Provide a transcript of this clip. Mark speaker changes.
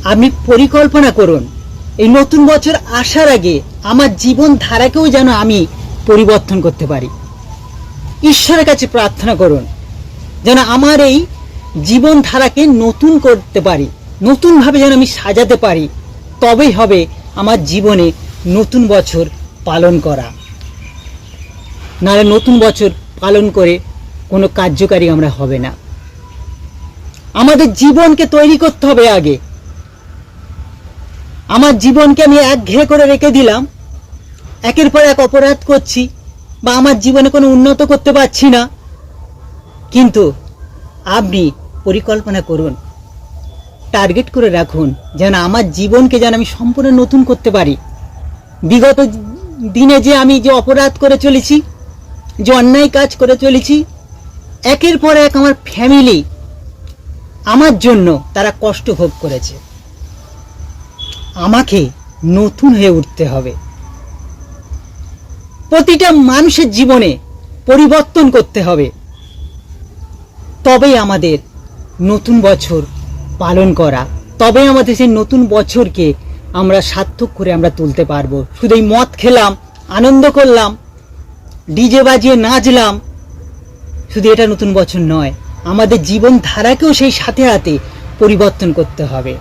Speaker 1: আপনি পরিকল্পনা করুন এই নতুন বছর আসার আগে আমার জীবন ধারাকেও যেন আমি পরিবর্তন করতে পারি। ঈশ্বরের কাছে প্রার্থনা করুন যেন আমার এই জীবন ধারাকে নতুন করতে পারি, নতুনভাবে যেন আমি সাজাতে পারি। তবেই হবে আমার জীবনে নতুন বছর পালন করা। নাহলে নতুন বছর পালন করে কোনো কার্যকারী আমরা হবে না। আমাদের জীবনকে তৈরি করতে হবে আগে। আমার জীবনকে আমি একঘেয়ে করে রেখে দিলাম, একের পর এক অপরাধ করছি বা আমার জীবনে কোনো উন্নত করতে পারছি না। কিন্তু আপনি পরিকল্পনা করুন, টার্গেট করে রাখুন যেন আমার জীবনকে যেন আমি সম্পূর্ণ নতুন করতে পারি। বিগত দিনে যে আমি যে অপরাধ করে চলেছি, যে অন্যায় কাজ করে চলেছি, একের পর এক আমার ফ্যামিলি আমার জন্য তারা কষ্ট ভোগ করেছে। আমাকে নতুন হয়ে উঠতে হবে। প্রতিটা মানুষের জীবনে পরিবর্তন করতে হবে। তবেই আমাদের নতুন বছর পালন করা, তবেই আমাদের সেই নতুন বছরকে আমরা সার্থক করে আমরা তুলতে পারবো। শুধু এই মদ খেলাম, আনন্দ করলাম, ডিজে বাজিয়ে নাচলাম, শুধু এটা নতুন বছর নয়, আমাদের জীবন ধারাকেও সেই সাথে সাথে পরিবর্তন করতে হবে।